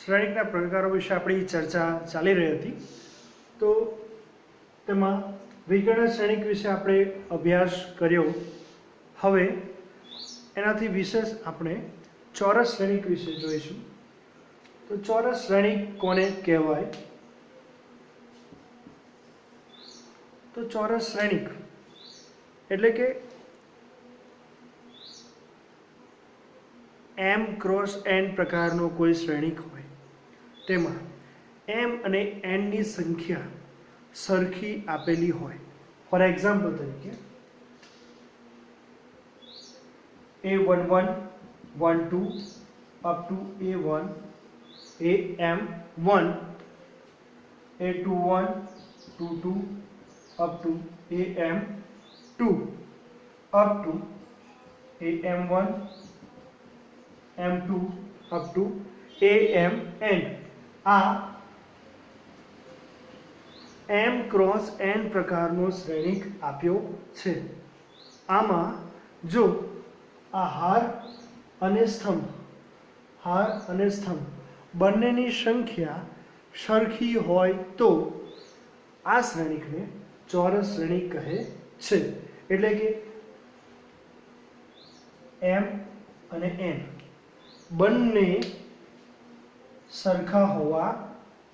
શ્રેણિકના પ્રકારો વિશે આપણી ચર્ચા ચાલી રહી હતી. તો તેમાં વિકર્ણ શ્રેણિક વિશે આપણે અભ્યાસ કર્યો. હવે એનાથી વિશેષ આપણે ચોરસ શ્રેણિક વિશે જોઈશું. તો ચોરસ શ્રેણિક કોને કહેવાય? તો ચોરસ શ્રેણિક એટલે કે એમ ક્રોસ એન પ્રકારનો કોઈ શ્રેણિક હોય, તેમાં એમ અને એનની સંખ્યા સરખી આપેલી હોય. ફોર એક્ઝામ્પલ તરીકે A11 12 up to A1 AM1, A21 22 up to AM2 up to AM1 M2 up to AMN. આ M ક્રોસ N પ્રકારનો શ્રેણિક આપ્યો છે. આમાં જો આ હાર અને સ્તંભ બંનેની સંખ્યા સરખી હોય તો આ શ્રેણિકને ચોરસ શ્રેણિક કહે છે. એટલે કે M અને N બંને સરખા હોવા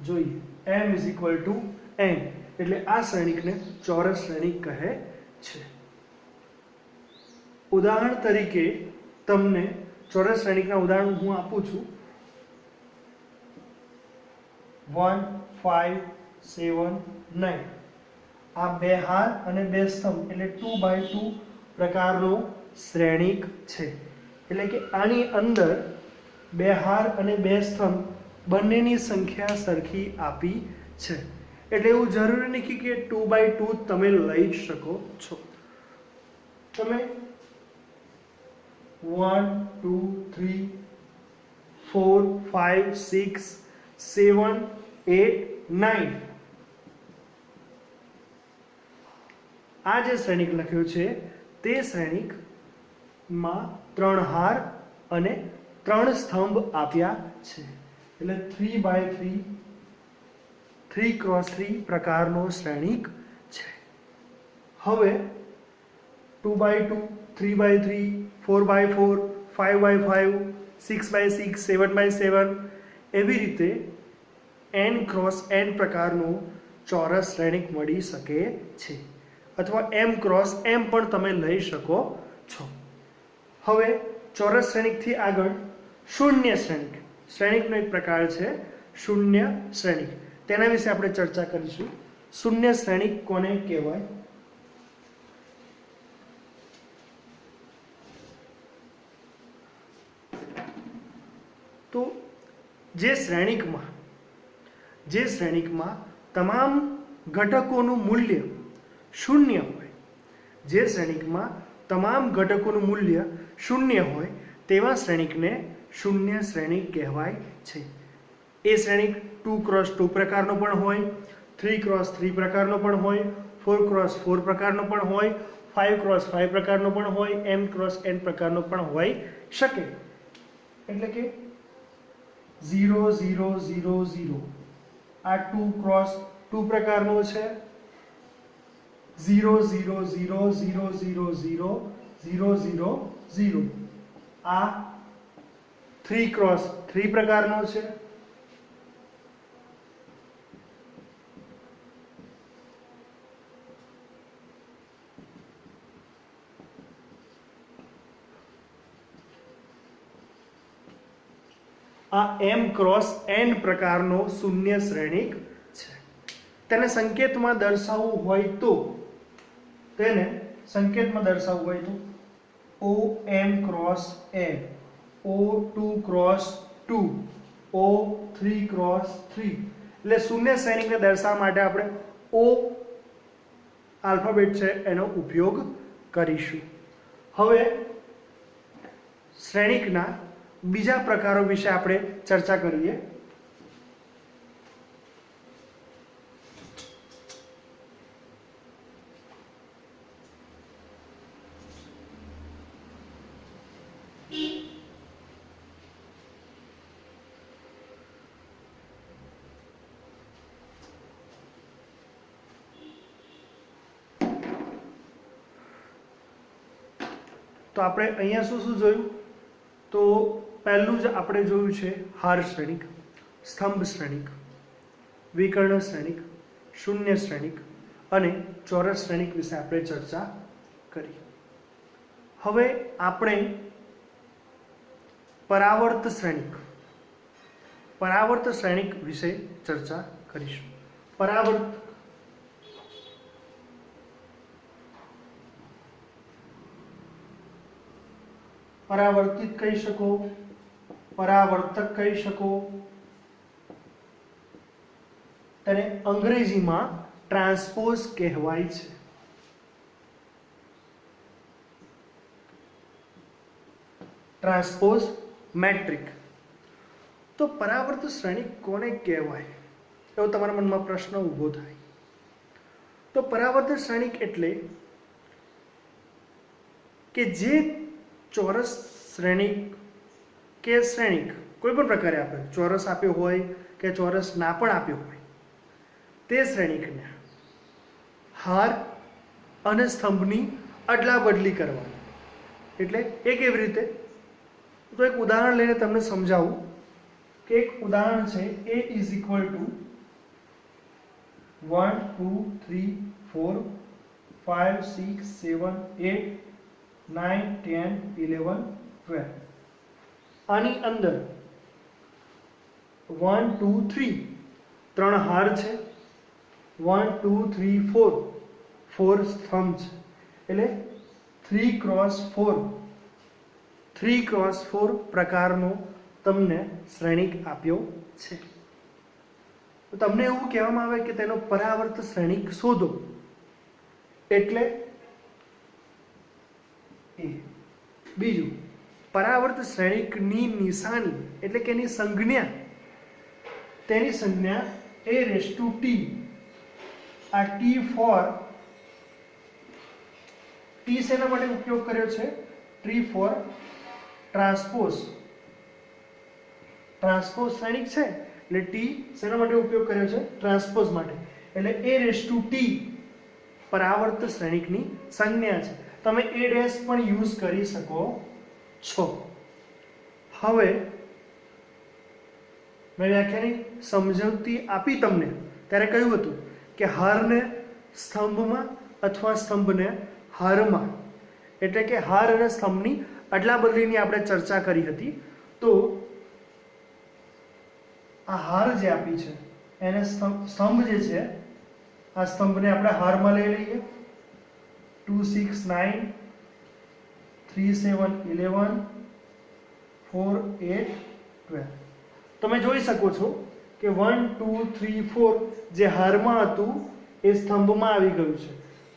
જોઈએ. M = N એટલે આ શ્રેણિકને ચોરસ શ્રેણિક કહે છે. ઉદાહરણ તરીકે તમને ચોરસ શ્રેણિકના ઉદાહરણ હું આપું છું. 1 5 7 9 આ બે હાર અને બે સ્તંભ એટલે 2x2 પ્રકારનો શ્રેણિક છે. એટલે કે આની અંદર બે હાર અને બે સ્તંભ બંનેની સંખ્યા સરખી આપી છે. એટલે એવું જરૂરી નથી કે 2x2 તમે લઈ શકો છો. તમે 1 2 3 4 5 6 7 8 9 આ જે શ્રેણિક લખ્યું છે તે શ્રેણિકમાં 3 હાર અને 3 સ્તંભ આપ્યા છે. એટલે 3x3 3x3 પ્રકારનો શ્રેણિક છે. હવે 2x2 3x3 4x4 5x5 6x6 7x7 એવી રીતે n ક્રોસ n પ્રકારનો ચોરસ શ્રેણિક મળી શકે છે. અથવા m ક્રોસ m પણ તમે લઈ શકો છો. હવે ચોરસ શ્રેણિકથી આગળ શૂન્ય શ્રેણિકનો એક પ્રકાર છે શૂન્ય શ્રેણિક. તેના વિશે આપણે ચર્ચા કરીશું. શૂન્ય શ્રેણિક કોને કહેવાય? તો જે શ્રેણિકમાં તમામ ઘટકોનું મૂલ્ય શૂન્ય હોય, તેવા શ્રેણિકને શૂન્ય શ્રેણિક કહેવાય છે. એ શ્રેણિક 2x2 પ્રકારનો પણ હોય, 3x3 પ્રકારનો પણ હોય, 4x4 પ્રકારનો પણ હોય, 5x5 પ્રકારનો પણ હોય, m×n પ્રકારનો પણ હોઈ શકે. એટલે કે 0 0 0 0 આ 2x2 પ્રકારનો છે. 0 0 0 0 0 0 0 0 0 આ 3x3 પ્રકારનો છે. આ m×n પ્રકારનો શૂન્ય શ્રેણિક છે. તેને સંકેતમાં દર્શાવવું હોય તો OM×n, O2×2, O3×3 એટલે શૂન્ય શ્રેણિકને દર્શાવવા માટે આપણે O આલ્ફાબેટ છે એનો ઉપયોગ કરીશું. હવે શ્રેણિકના બીજા પ્રકારો વિશે આપણે ચર્ચા કરીએ. તો આપણે અહીંયા શું શું જોયું? તો પહેલું જ આપણે જોયું છે હાર શ્રેણિક, સ્તંભ શ્રેણિક, વિકર્ણ શ્રેણિક, શૂન્ય શ્રેણિક અને ચોરસ શ્રેણિક વિશે આપણે ચર્ચા કરી. હવે આપણે પરાવર્ત શ્રેણિક વિશે ચર્ચા કરીશું. પરાવર્તિત કહી શકો, પરાવર્તક કહી શકો, તેને અંગ્રેજીમાં ટ્રાન્સપોઝ કહેવાય છે. Transpose matrix. તો પરાવર્ત શ્રેણિક કોને કહેવાય એવો તમારા મનમાં પ્રશ્ન ઊભો થાય. તો પરાવર્ત શ્રેણિક એટલે કે જે ચોરસ શ્રેણિક કે શ્રેણિક કોઈ પણ પ્રકારે આપે, ચોરસ આપ્યો હોય કે ચોરસ ના પણ આપ્યો હોય, તે શ્રેણિકને હાર અને સ્તંભની અદલા બદલી કરવાની. એટલે એ કેવી રીતે? તો એક ઉદાહરણ લઈને તમને સમજાવું કે એક ઉદાહરણ છે a ઇઝ ઇક્વલ ટુ 1 2 3 4 5 6 7 8 9 10 11 12. આની અંદર 1 2 3 ત્રણ હાર છે, 1 2 3 4 4 સ્તંભ છે. એટલે 3x4 પ્રકારનો તમને શ્રેણિક આપ્યો છે. તો તમને એવું કહેવામાં આવે કે તેનો પરાવર્ત શ્રેણિક શોધો. એટલે એ બીજું, પરાવર્ત શ્રેણિકની નિશાની એટલે કે એની સંજ્ઞા, તેની સંજ્ઞા a રેઝ ટુ t. આ t શેના માટે ઉપયોગ કર્યો છે? t ફોર ટ્રાન્સપોઝ શ્રેણિક છે. એટલે t શેના માટે ઉપયોગ કર્યો છે? ટ્રાન્સપોઝ માટે. એટલે a રેઝ ટુ t પરાવર્ત શ્રેણિકની સંજ્ઞા છે. તમે a ડેશ પણ યુઝ કરી શકો છો. હવે મેં વ્યાખ્યાની સમજૂતી આપી તમને ત્યારે કહ્યું હતું કે હારને સ્તંભમાં અથવા સ્તંભને હારમાં, એટલે કે હાર અને સ્તંભની અદલા બદલીની આપણે ચર્ચા કરી હતી. તો આ હાર જે આપી છે એને સ્તંભ જે છે, આ સ્તંભને આપણે હારમાં લઈ લઈએ. 2 6 9 3 7 11 4 8 12. તમે જોઈ શકો છો કે 1 2 3 4 જે હારમાં હતું એ સ્તંભમાં આવી ગયું છે.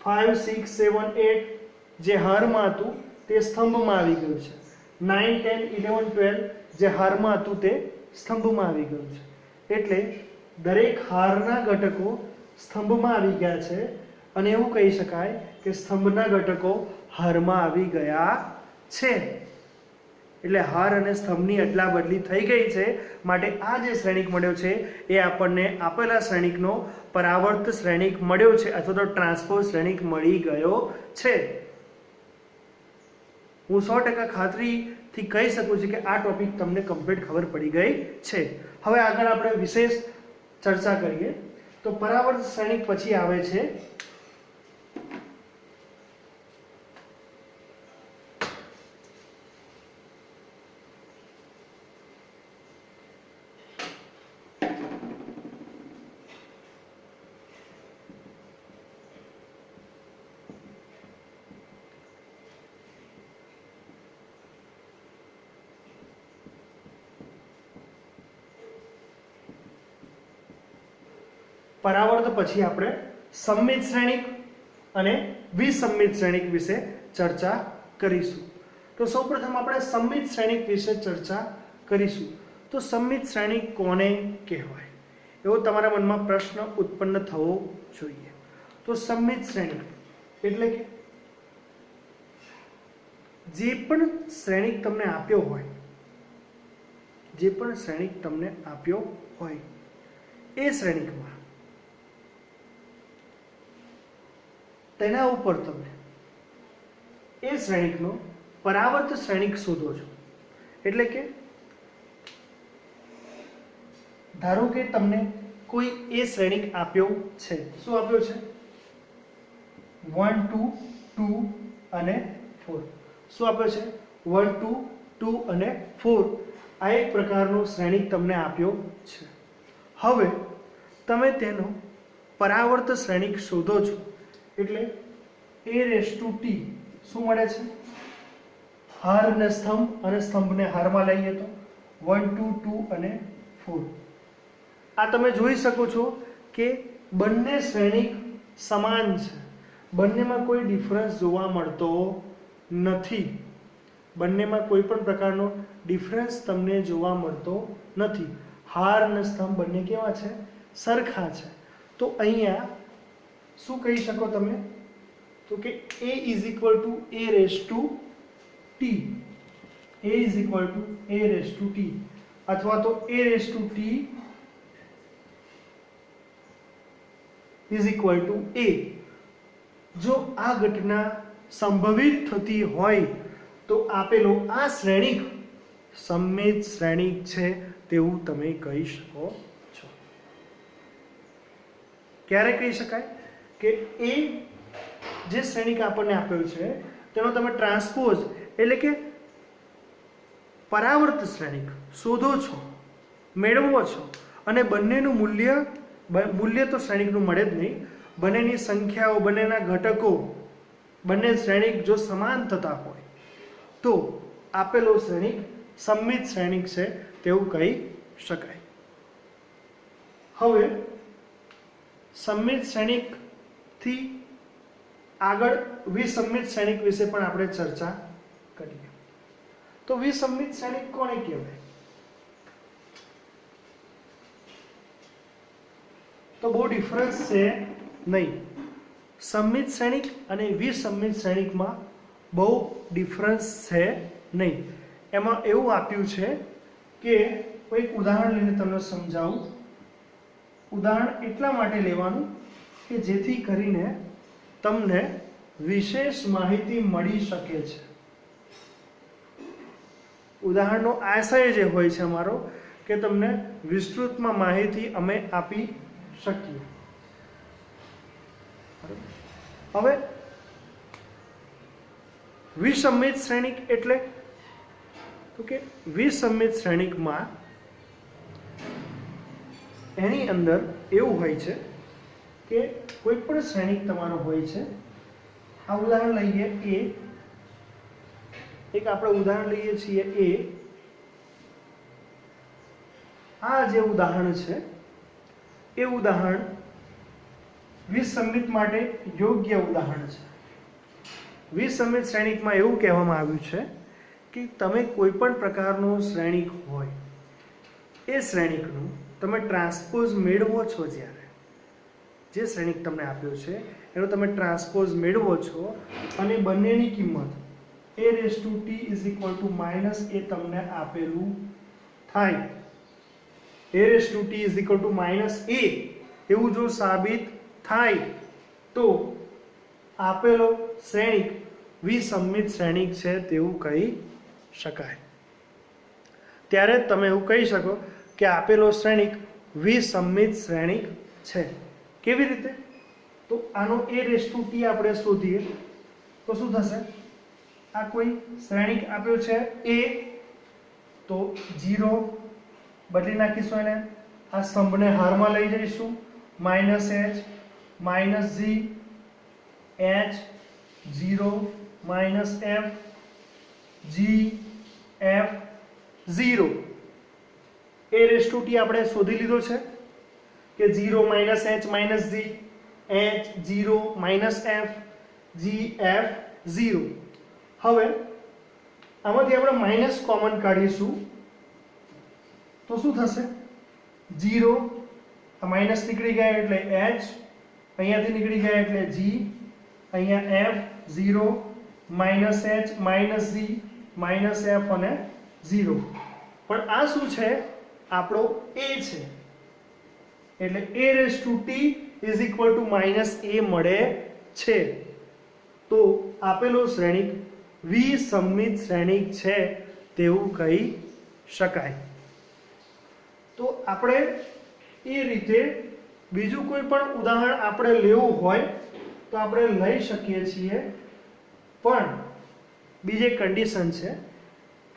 5 6 7 8 જે હારમાં હતું તે સ્તંભમાં આવી ગયું છે. 9 10 11 12 જે હારમાં હતું તે સ્તંભમાં આવી ગયું છે. એટલે દરેક હારના ઘટકો સ્તંભમાં આવી ગયા છે અને એવું કહી શકાય કે સ્તંભના ઘટકો હારમાં આવી ગયા છે. એટલે હાર અને સ્તંભની અદલા બદલી થઈ ગઈ છે. માટે આ જે શ્રેણિક મળ્યો છે એ આપણને આપેલા શ્રેણિકનો પરાવર્ત શ્રેણિક મળ્યો છે અથવા તો ટ્રાન્સપોઝ શ્રેણિક મળી ગયો છે. હું 100% ખાતરીથી કહી શકું છું કે આ ટોપિક તમને કમ્પ્લીટ ખબર પડી ગઈ છે. હવે આગળ આપણે વિશેષ ચર્ચા કરીએ. તો પરાવર્ત શ્રેણિક પછી આવે છે પરાવર્ત પછી આપણે સંમિત શ્રેણિક અને વિસંમિત શ્રેણિક વિશે ચર્ચા કરીશું. તો સૌપ્રથમ આપણે સંમિત શ્રેણિક વિશે ચર્ચા કરીશું. તો સંમિત શ્રેણિક કોને કહેવાય એવો તમારા મનમાં પ્રશ્ન ઉત્પન્ન થવો જોઈએ. તો સંમિત શ્રેણિક એટલે કે જે પણ શ્રેણિક તમને આપ્યો હોય, એ શ્રેણિકમાં તેના ઉપર તમે એ શ્રેણિકનો પરાવર્ત શ્રેણિક શોધો છો, એટલે કે ધારો કે તમને કોઈ એ શ્રેણિક આપ્યો છે, શું આપ્યો છે? 1 2 2 અને 4. શું આપ્યો છે? 1 2 2 અને 4. આ એક પ્રકારનો શ્રેણિક તમને આપ્યો છે. હવે તમે તેનો પરાવર્ત શ્રેણિક શોધો છો, એટલે a⁻t શું મળે છે? હાર ને સ્તંભ, અને સ્તંભને હારમાં લઈએ તો 1 2 2 અને 4. આ તમે જોઈ શકો છો કે બંને શ્રેણિક સમાન છે, બંનેમાં કોઈ ડિફરન્સ જોવા મળતો નથી. બંનેમાં કોઈ પણ પ્રકારનો ડિફરન્સ તમને જોવા મળતો નથી. હાર અને સ્તંભ બંને કેવા છે? સરખા છે. તો અહીંયા શું કહી શકો તમે? તો કે a = a⁻t, a = a⁻t, અથવા તો a⁻t = a. જો આ ઘટના સંભવિત થતી હોય તો આપેલો આ શ્રેણિક સમમિત શ્રેણિક છે તેવું તમે કહી શકો છો. ક્યારે કહી શકાય? કે એ જે શ્રેણિક આપણને આપેલ છે તેનો તમે ટ્રાન્સપોઝ એટલે કે પરાવર્ત શ્રેણિક શોધો છો, મેળવો છો, અને બંનેનું મૂલ્ય તો શ્રેણિકનું મળે જ નહીં, બંનેની સંખ્યાઓ, બંનેના ઘટકો, બંને શ્રેણિક જો સમાન થતા હોય તો આપેલો શ્રેણિક સમમિત શ્રેણિક છે તેવું કહી શકાય. હવે સમમિત શ્રેણિકથી આગળ વિસમમિત શ્રેણિક વિશે પણ આપણે ચર્ચા કરીએ. તો વિસમમિત શ્રેણિક કોને કહેવાય? તો બહુ ડિફરન્સ છે નહીં. સમમિત શ્રેણિક અને વિસમમિત શ્રેણિકમાં બહુ ડિફરન્સ છે નહીં. એમાં એવું આપ્યું છે કે કોઈ ઉદાહરણ લઈને તમને સમજાવું. ઉદાહરણ એટલા માટે લેવાનું કે જેથી કરીને તમને વિશેષ માહિતી મળી શકે છે. ઉદાહરણનો આશય જે હોય છે અમારો કે તમને વિસ્તૃતમાં માહિતી અમે આપી શકીએ. હવે વિસમમિત શ્રેણિક એટલે તો કે વિસમમિત શ્રેણિકમાં એની અંદર એવું હોય છે કે કોઈ પણ શ્રેણિક તમારો હોય છે. આ ઉદાહરણ લઈએ a, એક આપણે ઉદાહરણ લઈએ છીએ a. આ જે ઉદાહરણ છે એ ઉદાહરણ વિસમમિત માટે યોગ્ય ઉદાહરણ છે. વિસમમિત શ્રેણિકમાં એવું કહેવામાં આવ્યું છે કે તમે કોઈ પણ પ્રકારનો શ્રેણિક હોય એ શ્રેણિકનું તમે ટ્રાન્સપોઝ મેળવો છો, જ્યારે જે શ્રેણિક તમને આપ્યો છે એનો તમે ટ્રાન્સપોઝ મેળવો છો અને બંનેની કિંમત a⁻t - એ તમને આપેલું થાય. a⁻t - a એવું જો સાબિત થાય તો આપેલો શ્રેણિક વિસમમિત શ્રેણિક છે તેવું કહી શકાય. ત્યારે તમે એવું કહી શકો કે આપેલો શ્રેણિક વિસમમિત શ્રેણિક છે. કેવી રીતે? તો આનો a⁻t આપણે શોધીએ તો શું થશે? આ કોઈ શ્રેણિક આપ્યો છે a, તો 0 બદલી નાખીશું એને, આ સ્તંભને હારમાં લઈ જઈશું, -h -g h 0 -f g f 0. a⁻t આપણે શોધી લીધો છે કે 0 - h - g h 0 -f g f 0. હવે આમાંથી આપણે માઇનસ કોમન કાઢીશું તો શું થશે? 0 આ માઇનસ નીકળી ગયા એટલે h, અહીંયાથી નીકળી ગયા એટલે g, અહીંયા f 0 -h -g -f અને 0. પણ આ શું છે? આપણો a છે, એટલે a⁻t = -a મળે છે. તો આપેલો શ્રેણિક વિસંમિત શ્રેણિક છે તેવું કહી શકાય। તો આપણે એ રીતે બીજું કોઈ પણ ઉદાહરણ આપણે લેવું હોય તો આપણે લઈ શકીએ છીએ, પણ બીજી કન્ડિશન છે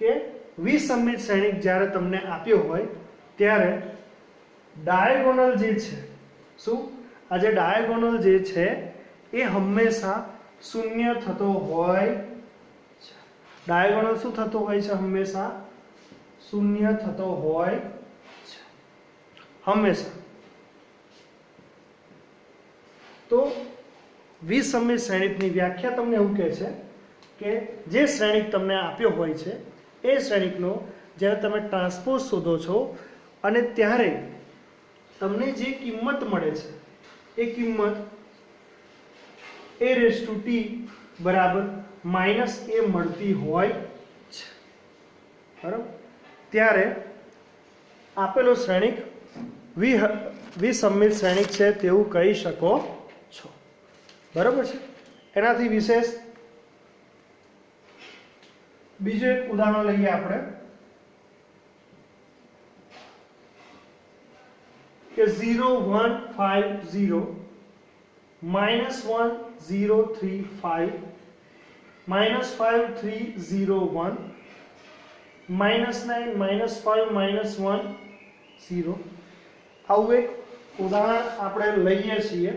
કે વિસંમિત શ્રેણિક જ્યારે તમને આપ્યો હોય ત્યારે ડાયગોનલ જે છે, શું આ જે ડાયગોનલ જે છે એ હંમેશા શૂન્ય થતો હોય છે। ડાયગોનલ શું થતો હોય છે? હંમેશા શૂન્ય થતો હોય છે, હંમેશા। તો વિસંમિત શ્રેણિકની વ્યાખ્યા તમને એવું કહે છે કે જે શ્રેણિક તમને આપ્યો હોય છે એ શ્રેણિકનો જ્યારે તમે ટ્રાન્સપોઝ શોધો છો અને ત્યારે તમને જે કિંમત મળે છે એ કિંમત a⁻t બરાબર -a મળતી હોય છે, બરાબર? ત્યારે આપેલો શ્રેણિક વિસંમિત શ્રેણિક છે તેવું કહી શકો છો, બરાબર છે? એનાથી વિશેષ બીજું એક ઉદાહરણ લઈએ આપણે કે 0 1 5 0 -1 0 3 5 -5 3 0 1 -9 -5 -1 0 આવું એક ઉદાહરણ આપણે લઈએ છીએ।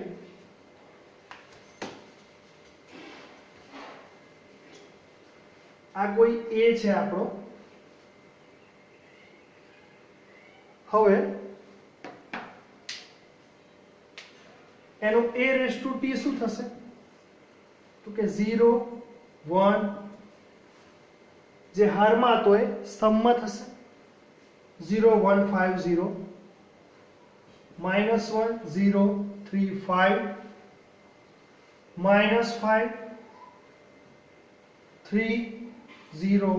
આ કોઈ a છે આપણો। હવે એનું a⁻t શું થશે? તો કે 0 1 જે હારમાં હતો એ સ્તંભમાં થશે, 0 1 5 0 -1 0 3 5 -5 3 0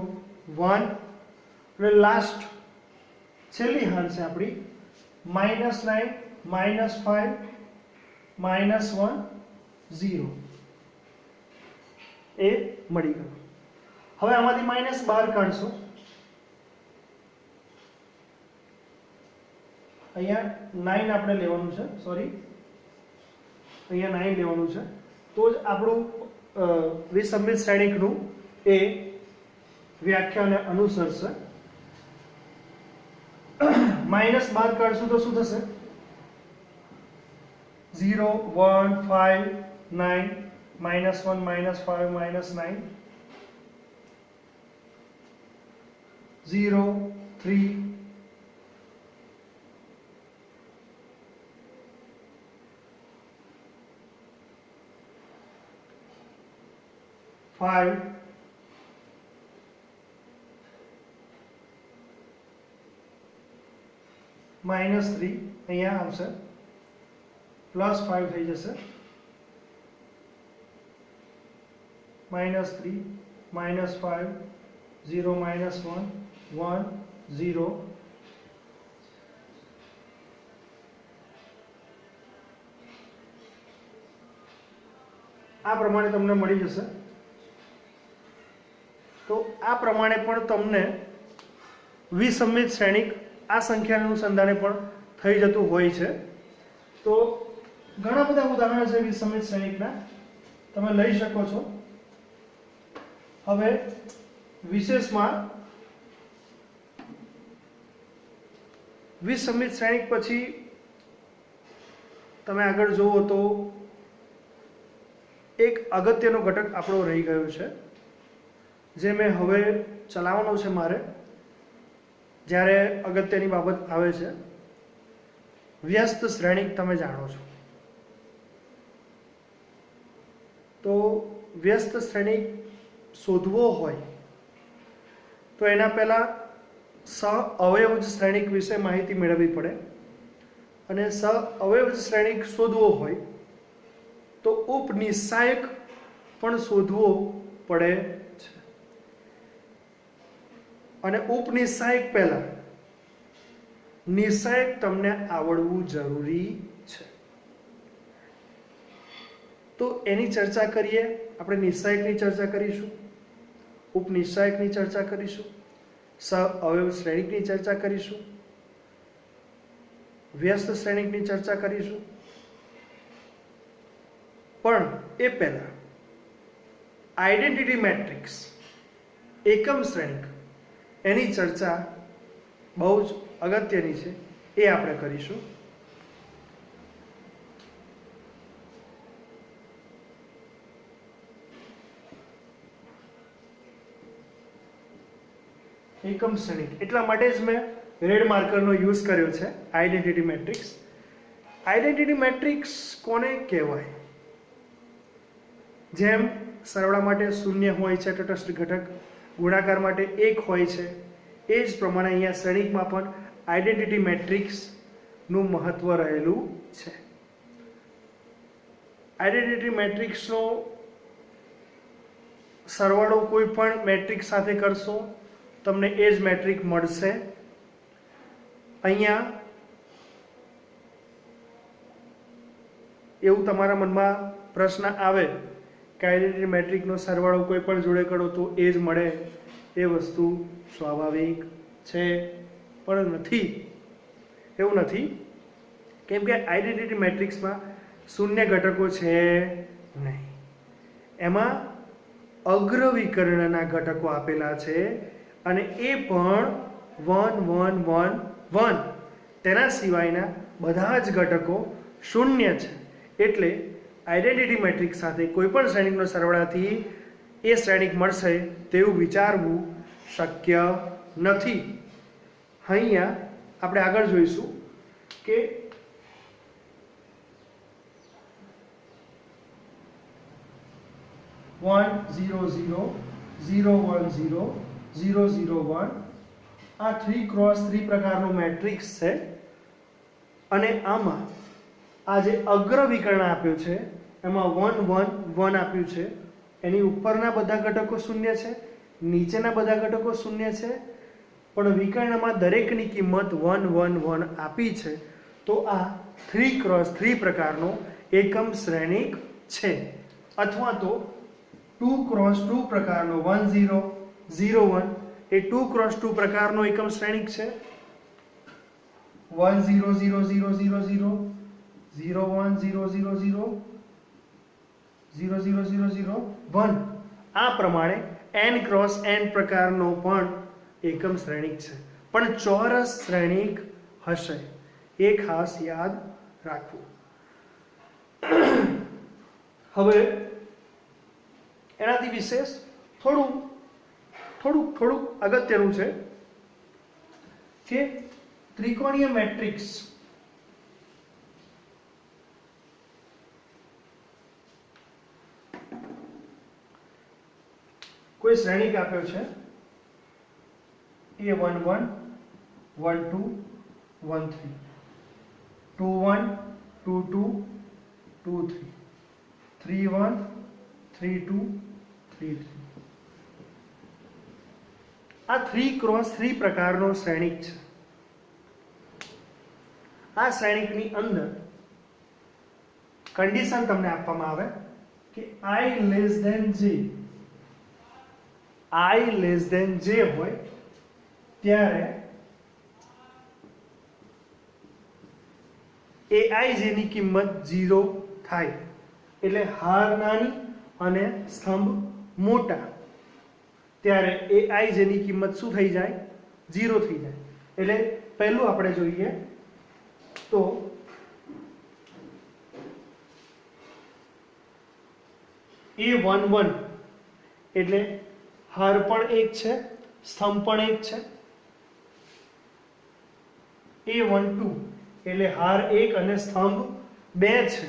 1 એટલે લાસ્ટ છેલ્લી હાર છે આપણી -9 -5 -1 0 એ મળી ગયું। હવે આમાંથી માઇનસ બહાર કાઢશો, અહીંયા 9 આપણે લેવાનું છે, સોરી અહીંયા 9 લેવાનું છે, તો જ આપણું વિસંમિત શ્રેણિકનું એ વ્યાખ્યાને અનુસરશે। માઇનસ બહાર કાઢશું તો શું થશે? 0 1 5 9 -1 -5 -9 0 3 5 -3 અહીંયા આવશે, +5 થઈ જશે, -3 -5 0 -1 1 0 આ પ્રમાણે તમને મળી જશે। તો આ પ્રમાણે પણ તમને વિસંમિત શ્રેણિક આ સંખ્યાના અનુસંધાને પણ થઈ જતું હોય છે। તો ઘણા બધા ઉદાહરણો છે વિસંમિત શ્રેણિકના, તમે લઈ શકો છો। હવે વિશેષમાં વિસંમિત શ્રેણિક પછી તમે આગળ જુઓ તો એક અગત્યનો ઘટક આપણો રહી ગયો છે, જે મેં હવે ચલાવવાનો છે મારે જ્યારે અગત્યની બાબત આવે છે। વ્યસ્ત શ્રેણિક તમે જાણો છો, તો વ્યસ્ત શ્રેણિક શોધવો હોય તો એના પહેલાં સહઅવયવજ શ્રેણિક વિશે માહિતી મેળવવી પડે, અને સહઅવયવજ શ્રેણિક શોધવો હોય તો ઉપનિશ્ચાયક પણ શોધવો પડે છે, અને ઉપનિશ્ચાયક પહેલા નિશ્ચાયક તમને આવડવું જરૂરી છે। તો એની ચર્ચા કરીએ, આપણે નિશ્ચાયકની ચર્ચા કરીશું। ઉપનિશ્ચાયકની ચર્ચા કરીશું, સઅવયવ શ્રેણિકની ચર્ચા કરીશું, વ્યસ્ત શ્રેણિકની ચર્ચા કરીશું. પણ એ પહેલા આઈડેન્ટિટી મેટ્રિક્સ એકમ શ્રેણિક એની ચર્ચા બહુ જ અગત્યની છે, એ આપણે કરીશું. એકમ શ્રેણિક એટલા માટે જ મેં રેડ માર્કરનો યુઝ કર્યો છે. Identity matrix. આઈડેન્ટિટી મેટ્રિક્સ કોને કહેવાય? જેમ સરવાળા માટે 0 હોય છે તટસ્થ ઘટક, ગુણાકાર માટે 1 હોય છે, એ જ પ્રમાણે અહીંયા શ્રેણિકમાં પણ આઈડેન્ટિટી મેટ્રિક્સનું મહત્વ રહેલું છે. આઈડેન્ટિટી મેટ્રિક્સનો સરવાળો કોઈ પણ મેટ્રિક્સ સાથે કરશો તમને એ જ મેટ્રિક મળશે. અહીંયા એવું તમારા મનમાં પ્રશ્ન આવે કે આઈડેન્ટિટી મેટ્રિકનો સરવાળો કોઈ પણ જોડે કરો તો એ જ મળે, એ વસ્તુ સ્વાભાવિક છે, પણ નથી. એવું નથી, કેમ કે આઈડેન્ટિટી મેટ્રિક્સમાં શૂન્ય ઘટકો છે નહીં. એમાં અગ્રવિકર્ણના ઘટકો આપેલા છે અને એ પણ 1 1 1 1. તેના સિવાયના બધા જ ઘટકો શૂન્ય છે. એટલે આઈડેન્ટિટી મેટ્રિક્સ સાથે કોઈ પણ શ્રેણિકનો સરવાળાથી એ શ્રેણિક મળશે તેવું વિચારવું શક્ય નથી. અહીંયા આપણે આગળ જોઈશું કે વન 0 0 0 1 0 0 0 1 આ 3x3 પ્રકારનું મેટ્રિક્સ છે. અને આમાં આ જે અગ્રવિકર્ણ આપ્યું છે એમાં 1 1 1 આપ્યું છે. એની ઉપરના બધા ઘટકો શૂન્ય છે, નીચેના બધા ઘટકો શૂન્ય છે, પણ વિકર્ણમાં દરેકની કિંમત 1 1 1 આપી છે. તો આ 3x3 પ્રકારનો એકમ શ્રેણિક છે. અથવા તો 2x2 પ્રકારનો 1 0 0 1 એ 2x2 પ્રકારનો એકમ શ્રેણિક છે. 1 0 0 0 0 0 0 1 0 0 0 0 0 0 0 1. આ પ્રમાણે n×n પ્રકારનો પણ એકમ શ્રેણિક છે, પણ ચોરસ શ્રેણિક હશે, એ ખાસ યાદ રાખવું. હવે એનાથી વિશેષ થોડુંક અગત્યનું છે કે ત્રિકોણીય મેટ્રિક્સ કોઈ શ્રેણિક આપ્યો છે A11 12 13 21 22 23 31 32 33. આ 3x3 પ્રકારનો શ્રેણિક છે. આ શ્રેણિકની અંદર કન્ડિશન તમને આપવામાં આવે કે i લેસ ધેન j હોય ત્યારે aij ની કિંમત 0 થાય. એટલે હાર નાની અને સ્તંભ મોટા, ત્યારે aij ની કિંમત શું થઈ જાય? 0 થઈ જાય. એટલે પહેલું આપણે જોઈએ તો A11 એટલે હાર પણ 1 છે, સ્તંભ પણ 1 છે. A12 એટલે હાર 1 અને સ્તંભ 2 છે,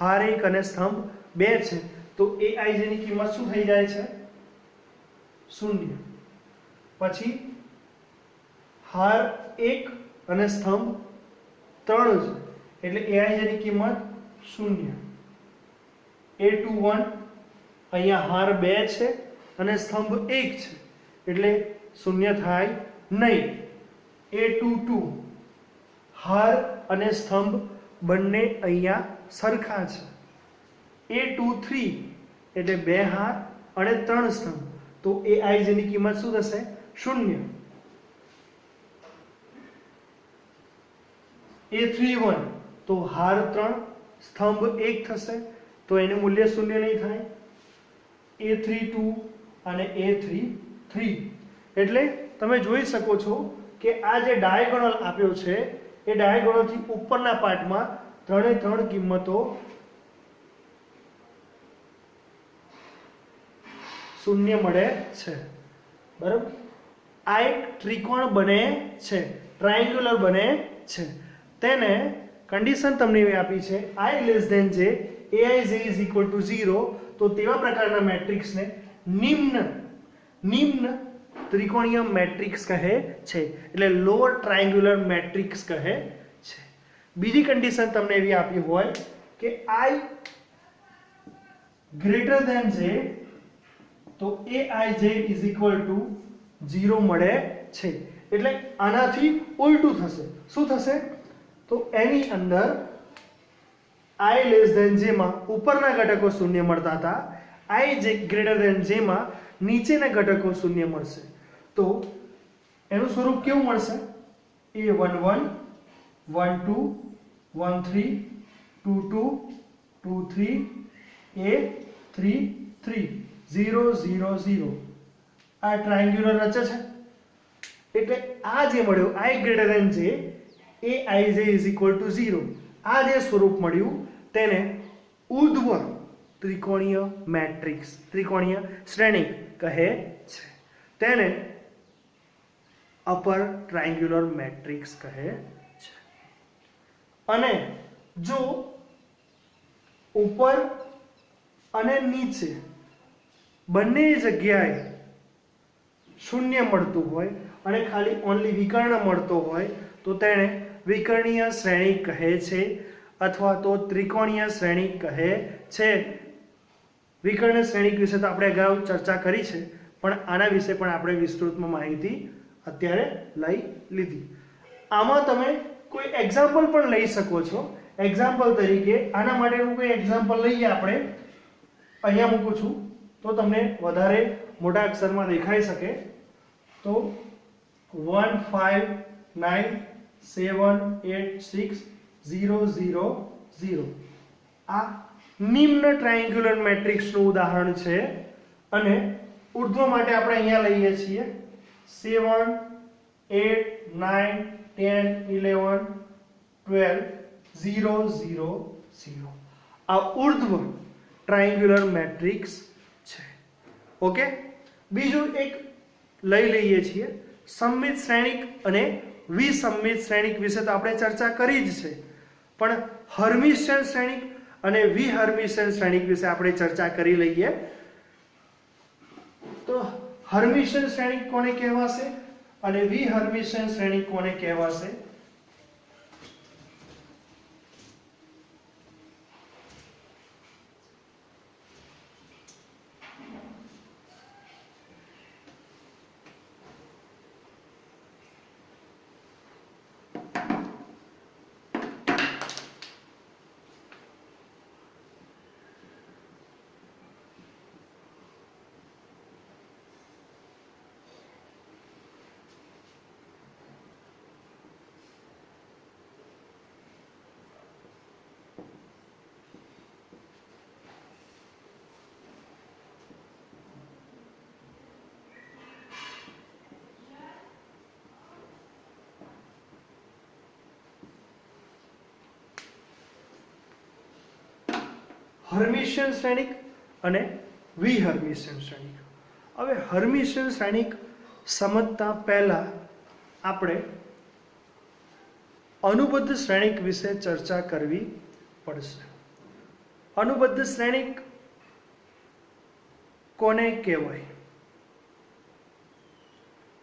હાર 1 અને સ્તંભ 2 છે. તો aij ની કિંમત શું થઈ જાય છે? 0. પછી હાર 1 અને સ્તંભ 3 છે, એટલે aij ની કિંમત 0. A21 અહીંયા હાર 2 છે અને સ્તંભ 1 છે, એટલે 0 થાય નહીં. A22 હાર અને સ્તંભ બંને અહીંયા સરખા છે. A23 એટલે 2 હાર અને 3 સ્તંભ, તો તો એઆઈ જેની કિંમત શું થશે? 0. A31 તો હાર 3 સ્તંભ 1 થશે તો એનું મૂલ્ય 0 નહીં થાય. A32 અને A33 એટલે તમે જોઈ શકો છો કે આ જે ડાયગોનલ આપ્યો છે એ ડાયગોનલથી ઉપરના પાર્ટમાં ત્રણે ત્રણ કિંમતો 0 મળે છે. બરાબર. આ એક ત્રિકોણ બને છે, ટ્રાયંગ્યુલર બને છે. તેને કન્ડિશન તમને એવી આપી છે I less than j aij is equal to 0 તો તેવા પ્રકારના મેટ્રિક્સને નિમ્ન ત્રિકોણીય મેટ્રિક્સ કહે છે, એટલે લોઅર ટ્રાયંગ્યુલર મેટ્રિક્સ કહે છે. બીજી કન્ડિશન તમને એવી આપી હોય કે I greater than j તો aij is equal to 0 મળે છે. એટલે આનાથી ઉલટું થશે. શું થશે? તો એની અંદર I less than j માં ઉપરના ઘટકો 0 મળતા હતા, I greater than j માં નીચેના ઘટકો 0 મળશે. તો એનું સ્વરૂપ કેવું મળશે? A11 12 13 22 23 A33 0 0 0 આ ટ્રાયંગ્યુલર રચે છે. એટલે આ જે મળ્યું I greater than j aij is equal to 0 આ જે સ્વરૂપ મળ્યું તેને ઉર્ધ્વ ત્રિકોણીય મેટ્રિક્સ, ત્રિકોણીય શ્રેણિક કહે છે. તેને અપર ટ્રાયંગ્યુલર મેટ્રિક્સ કહે છે. અને જો ઉપર અને નીચે બંને જગ્યાએ 0 મળતું હોય અને ખાલી ઓનલી વિકર્ણ મળતો હોય તો તેને વિકર્ણીય શ્રેણી કહે છે અથવા તો ત્રિકોણીય શ્રેણી કહે છે. વિકર્ણ શ્રેણી વિશે તો આપણે અગાઉ ચર્ચા કરી છે, પણ આના વિશે પણ આપણે વિસ્તૃતમાં માહિતી અત્યારે લઈ લીધી. આમાં તમે કોઈ એક્ઝામ્પલ પણ લઈ શકો છો. એક્ઝામ્પલ તરીકે આના માટેનું કોઈ એક્ઝામ્પલ લઈએ આપણે. અહીંયા મૂકું છું તો તમને વધારે મોટા અક્ષરમાં દેખાઈ શકે. તો 1 5 9 7 8 6 0 0 0 આ નિમ્ન ટ્રાયંગ્યુલર મેટ્રિક્સનું ઉદાહરણ છે. અને ઉર્ધ્વ માટે આપણે અહીંયા લઈએ છીએ 7 8 9 10 11 12 0 0 0 આ ઉર્ધ્વ ટ્રાયંગ્યુલર મેટ્રિક્સ છે. ઓકે. બીજું એક લઈ લઈએ છીએ સમમિત શ્રેણિક અને વિસમમિત શ્રેણિક વિશે તો આપણે ચર્ચા કરી જ છે, પણ હર્મિશિયન શ્રેણિક અને વિહર્મિશિયન શ્રેણિક વિશે આપણે ચર્ચા કરી લઈએ. તો હર્મિશિયન શ્રેણિક કોને કહેવાશે અને વિહર્મિશિયન શ્રેણિક કોને કહેવાશે? હર્મિશિયન શ્રેણિક અને વિહર્મિશિયન શ્રેણિક. હવે હર્મિશિયન શ્રેણિક સમજતા પહેલા આપણે અનુબદ્ધ શ્રેણિક વિશે ચર્ચા કરવી પડશે. અનુબદ્ધ શ્રેણિક કોને કહેવાય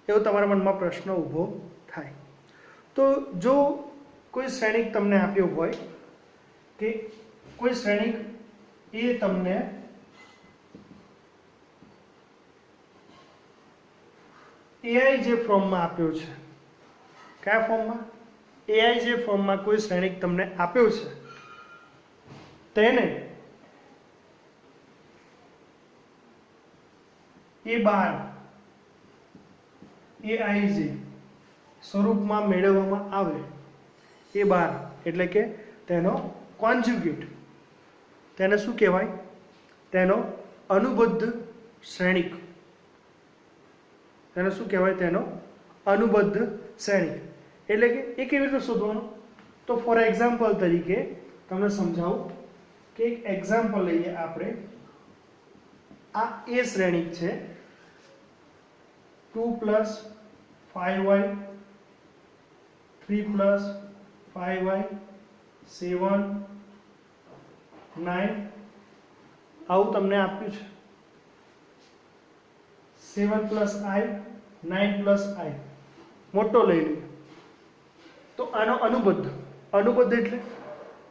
એવો તમારા મનમાં પ્રશ્ન ઊભો થાય. તો જો કોઈ શ્રેણિક તમને આપ્યો હોય કે કોઈ શ્રેણિક એ તમને એઆઈ જે ફોર્મમાં આપ્યો છે, કયા ફોર્મમાં? એઆઈ જે ફોર્મમાં કોઈ શ્રેણિક તમને આપ્યો છે તેને એ બાર એ આઈ જે સ્વરૂપમાં મેળવવામાં આવે એ બાર એટલે કે તેનો કોન્જ્યુગેટ, તેને શું કહેવાય? તેનો અનુબદ્ધ શ્રેણિક. તેને શું કહેવાય? તેનો અનુબદ્ધ શ્રેણિક. એટલે કે એ કેવી રીતે શોધવાનું? તો ફોર એક્ઝામ્પલ તરીકે તમને સમજાવું કે એક એક્ઝામ્પલ લઈએ આપણે. આ એ શ્રેણિક છે 2 + 5y 3 + 5y 7 9 આવું તમને આપ્યું છે. 7 + i 9 + i મોટો લઈ લઈએ. તો આનો અનુબદ્ધ એટલે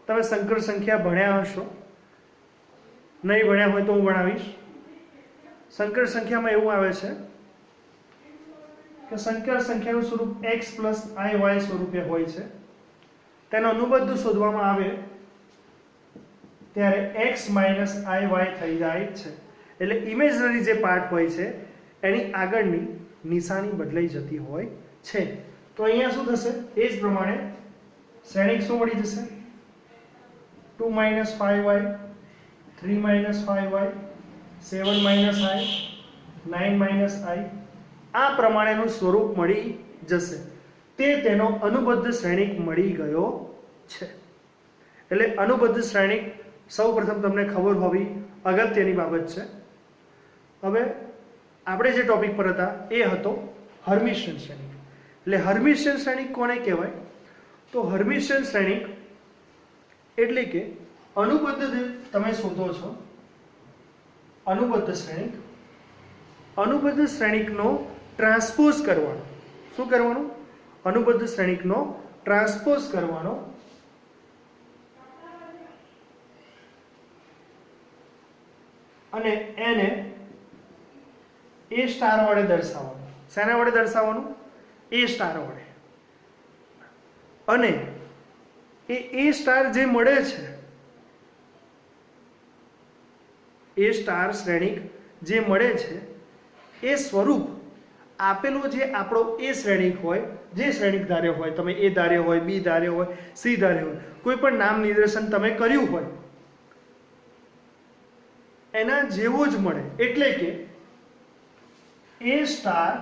તમે સંકર સંખ્યા ભણ્યા હશો, નહીં ભણ્યા હોય તો હું ભણાવીશ. સંકર સંખ્યામાં એવું આવે છે કે સંકર સંખ્યાનું સ્વરૂપ x + iy સ્વરૂપે હોય છે. તેનો અનુબદ્ધ શોધવામાં આવે ત્યારે x - iy થઈ જાય છે. એટલે ઇમેજનરી જે પાર્ટ હોય છે એની આગળની નિશાની બદલાઈ જતી હોય છે. તો અહીંયા શું થશે? એ જ પ્રમાણે શ્રેણિક શું મળી જશે? 2 - 5y 3 - 5y 7 - i 9 - i આ પ્રમાણેનું સ્વરૂપ મળી જશે. તે તેનો અનુબદ્ધ શ્રેણિક મળી ગયો છે. એટલે અનુબદ્ધ શ્રેણિક સૌપ્રથમ તમને ખબર હોવી અગત્યની બાબત છે. હવે આપણે જે ટોપિક પર હતા એ હતો હર્મિશિયન શ્રેણિક. એટલે હર્મિશિયન શ્રેણિક કોને કહેવાય? તો હર્મિશિયન શ્રેણિક એટલે કે અનુબદ્ધ તમે શોધો છો અનુબદ્ધ શ્રેણિક. અનુબદ્ધ શ્રેણિકનો ટ્રાન્સપોઝ કરવાનો. શું કરવાનું? અનુબદ્ધ શ્રેણિકનો ટ્રાન્સપોઝ કરવાનો અને એને એ સ્ટાર વડે દર્શાવવાનું. શેના વડે દર્શાવવાનું? એ સ્ટાર વડે. અને એ સ્ટાર જે મળે છે, એ સ્ટાર શ્રેણિક જે મળે છે એ સ્વરૂપ આપેલો જે આપણો એ શ્રેણિક હોય, જે શ્રેણિક ધાર્યો હોય, તમે એ ધાર્યો હોય, બી ધાર્યો હોય, સી ધાર્યો હોય, કોઈ પણ નામ નિર્દેશન તમે કર્યું હોય એના જેવો જ મળે. એટલે કે એ સ્ટાર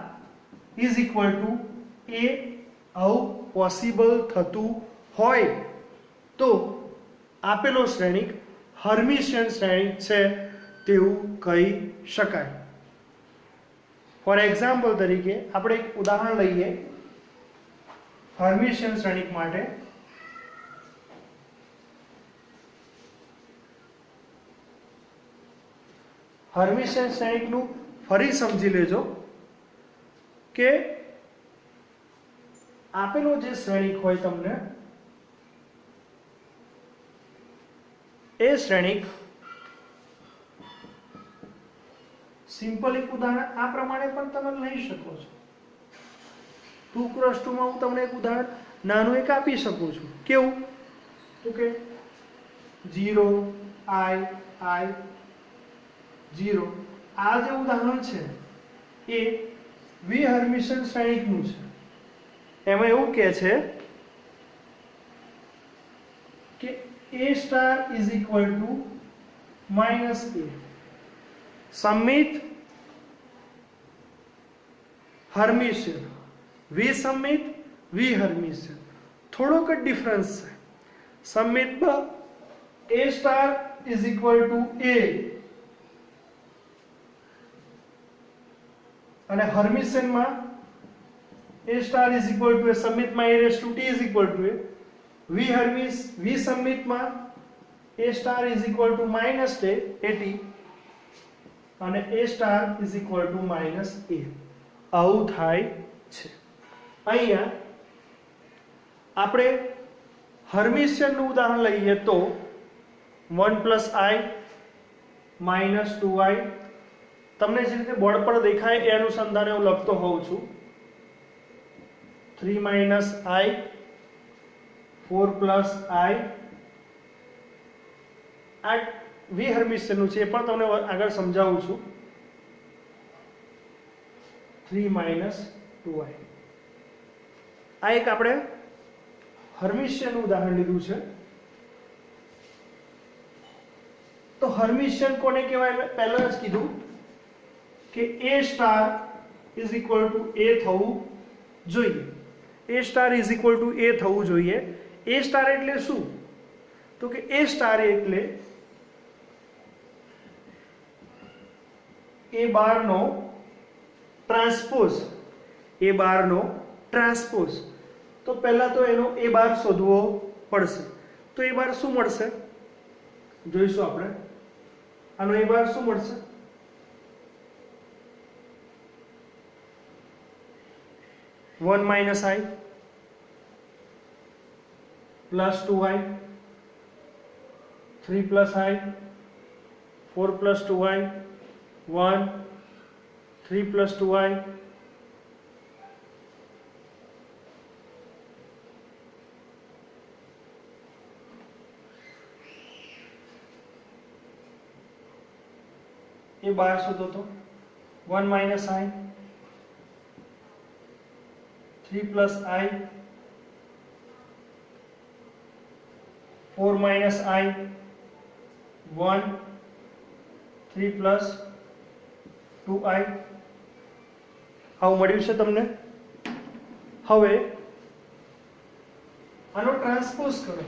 ઇઝ ઇક્વલ ટુ એ આવું પોસિબલ થતું હોય તો આપેલો શ્રેણિક હર્મિશિયન શ્રેણિક છે તેવું કહી શકાય. ફોર એક્ઝામ્પલ તરીકે આપણે એક ઉદાહરણ લઈએ હર્મિશિયન શ્રેણિક માટે. હર્મિશિયન શ્રેણિકનું ફરી સમજી લેજો કે આપેલો જે શ્રેણિક હોય તમને એ શ્રેણિક સિમ્પલ એક ઉદાહરણ આ પ્રમાણે પણ તમે લઈ શકો છો. 2 × 2 માં હું તમને એક ઉદાહરણ નાનું એક આપી શકું છું. કેવું? તો કે 0 i 0 આ જે ઉદાહરણ છે એ વિહર્મિશિયન શ્રેણિકનું છે. એમાં એવું કહે છે કે a star is equal to -a. સમમિત હર્મિશિયન, વિસમિત વિહર્મિશિયન. થોડોક જ ડિફરન્સ છે. સમમિતમાં a star is equal to a અને હર્મિશિયનમાં a star is equal to a. સમમિતમાં a raise to t is equal to a. વિસમિતમાં a star is equal to -a at અને a star is equal to -a. આવું થાય છે. અહીંયા આપણે હર્મિશિયનનું ઉદાહરણ લઈએ તો 1 + i - 2i તમને જે રીતે બોર્ડ પર દેખાય એ અનુસંધાને હું લખતો હોઉં છું. 3 - i 4 + i આ વિહર્મિશિયનનું છે, એ પણ તમને આગળ સમજાવું છું. 3 માઇનસ 2i. આ એક આપણે હર્મિશિયનનું ઉદાહરણ લીધું છે. તો હર્મિશિયન કોને કહેવાય? મેં પહેલા જ કીધું કે a star is equal to a થવું જોઈએ. a star is equal to a થવું જોઈએ. a સ્ટાર એટલે શું? તો કે a સ્ટાર એટલે a બારનો ટ્રાન્સપોઝ. a બારનો ટ્રાન્સપોઝ. તો પહેલા તો એનો a બાર શોધવો પડશે. તો a બાર શું મળશે જોઈશું આપણે. આનો a બાર શું મળશે? वन माइनस आई प्लस 2i 3 प्लस आई 4 प्लस 2i 1 3 प्लस 2i ये बाहर शोधो तो 1 माइनस आई 3 प्लस आई 4 माइनस आई 1 3 प्लस 2i આવું મળ્યું છે તમને. હવે આનો ટ્રાન્સપોઝ કરો.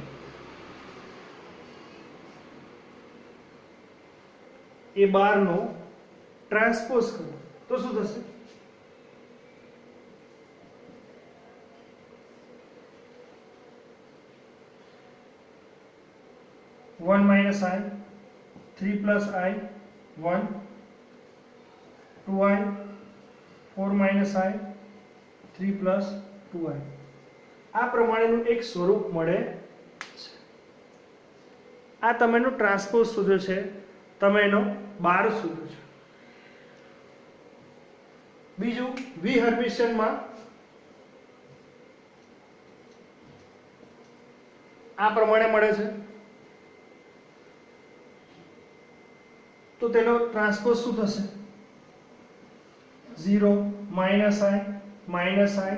એ બારનો ટ્રાન્સપોઝ કરો તો શું થશે? वन माइनस आई 3 प्लस आई 1 2i 4 माइनस आई 3 प्लस 2i આ પ્રમાણેનું એક સ્વરૂપ મળે છે. આ તમે એનો ટ્રાન્સપોઝ શોધ્યો છે, તમે એનો બાર શોધ્યો છે. બીજું વી હર્મિશિયનમાં આ પ્રમાણે મળે છે. તો તેનો ટ્રાન્સપોઝ શું થશે? 0 માઇનસ i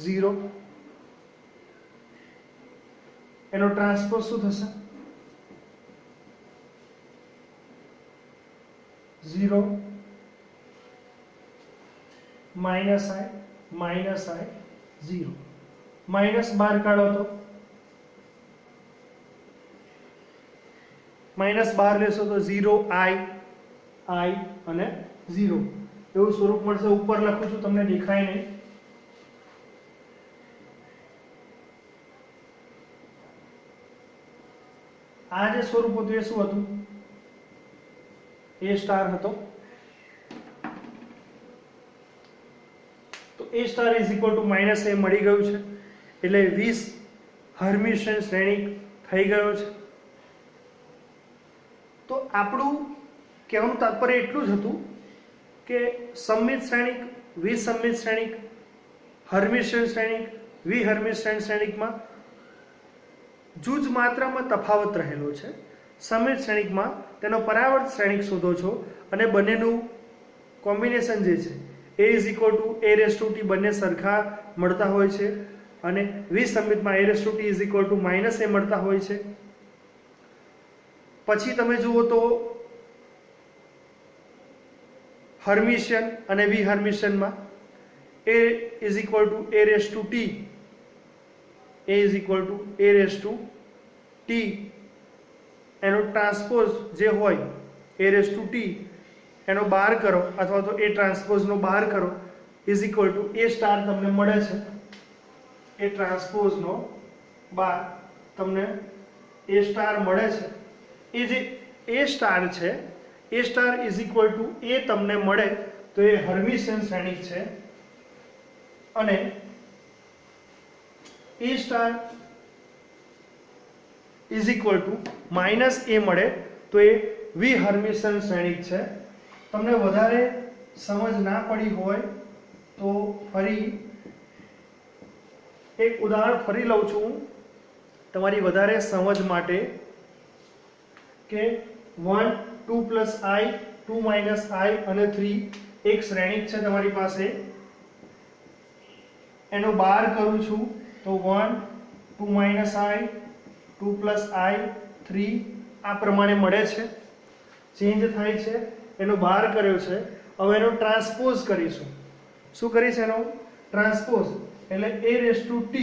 0. એનો ટ્રાન્સપોઝ શું થશે? 0 માઇનસ i 0. માઇનસ બહાર કાઢો તો માઇનસ બહાર લેશો તો 0i અને 0 એવું સ્વરૂપ મળશે. ઉપર લખું છું, તમને દેખાય નહીં. આ જે સ્વરૂપ હતું એ શું હતું? a સ્ટાર હતો. તો a star is equal two minus a મળી ગયું છે, એટલે 20 હર્મિશિયન શ્રેણિક થઈ ગયો છે. તો આપણું કહેવાનું તાત્પર્ય એટલું જ હતું કે સમમિત શ્રેણિક, વિસમમિત શ્રેણિક, હર્મિશિયન શ્રેણિક, વિહર્મિશિયન શ્રેણિકમાં જૂજ માત્રામાં તફાવત રહેલો છે. સમમિત શ્રેણિકમાં તેનો પરાવર્ત શ્રેણિક શોધો છો અને બંનેનું કોમ્બિનેશન જે છે a is equal to a raise to t બંને સરખા મળતા હોય છે, અને વિસમમિતમાં a raise to t is equal two minus a મળતા હોય છે. પછી તમે જુઓ તો હર્મિશિયન અને વિહર્મિશિયનમાં a is equal to a raise to t, a is equal to a raise to t, એનો ટ્રાન્સપોઝ જે હોય a રેસ ટુ t એનો બહાર કરો અથવા તો એ ટ્રાન્સપોઝનો બહાર કરો is equal to a star તમને મળે છે. એ ટ્રાન્સપોઝનો બહાર તમને a સ્ટાર મળે છે. એ જે a સ્ટાર છે, a star is equal to a તમને મળે તો એ હર્મિશિયન શ્રેણિક છે, અને a star is equal two minus a મળે તો એ વિહર્મિશિયન શ્રેણિક છે. તમને વધારે સમજ ના પડી હોય તો ફરી એક ઉદાહરણ ફરી લઉં છું તમારી વધારે સમજ માટે કે 1 2 પ્લસ i 2 માઇનસ i અને 3 એક શ્રેણિક છે તમારી પાસે એનો બાર કરું છું તો 1 2 માઇનસ આઈ 2 પ્લસ આઈ 3 આ પ્રમાણે મળે છે, ચેન્જ થાય છે, એનો બાર કર્યો છે. હવે એનો ટ્રાન્સપોઝ કરીશું. શું કરીશ? એનો ટ્રાન્સપોઝ એટલે a રેઝ ટુ t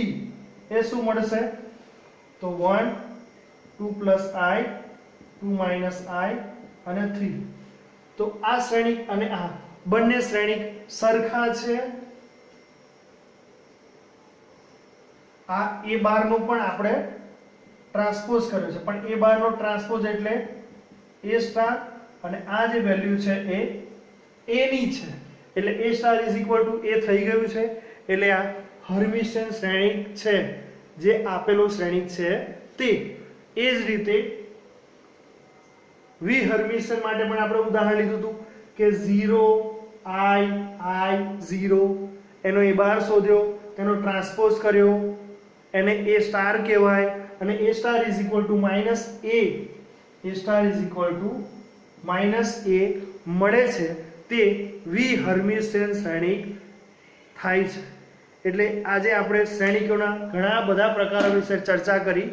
એ શું મળશે? તો 1 2 પ્લસ આઈ 2 માઇનસ આઈ અને 3. તો આ શ્રેણિક અને આ બંને શ્રેણિક સરખા છે. આ a બાર નો પણ આપણે ટ્રાન્સપોઝ કર્યો છે, પણ a બાર નો ટ્રાન્સપોઝ એટલે a સ્ટાર અને આ જે વેલ્યુ છે એ a ની છે, એટલે a star is equal to a થઈ ગયું છે. એટલે આ હર્મિટિયન શ્રેણિક છે, જે આપેલો શ્રેણિક છે તે. એ જ રીતે વિહર્મિટિયન માટે પણ આપણે ઉદાહરણ લીધું હતું કે 0 i i 0 એનો a બાર શોધ્યો, તેનો ટ્રાન્સપોઝ કર્યો, એને a સ્ટાર કહેવાય અને a star is equal two minus a star is equal two minus a મળે છે. તે વિહર્મિટિયન શ્રેણિક થાય છે. એટલે આજે આપણે શ્રેણિકોના ઘણા બધા પ્રકારો વિશે ચર્ચા કરી.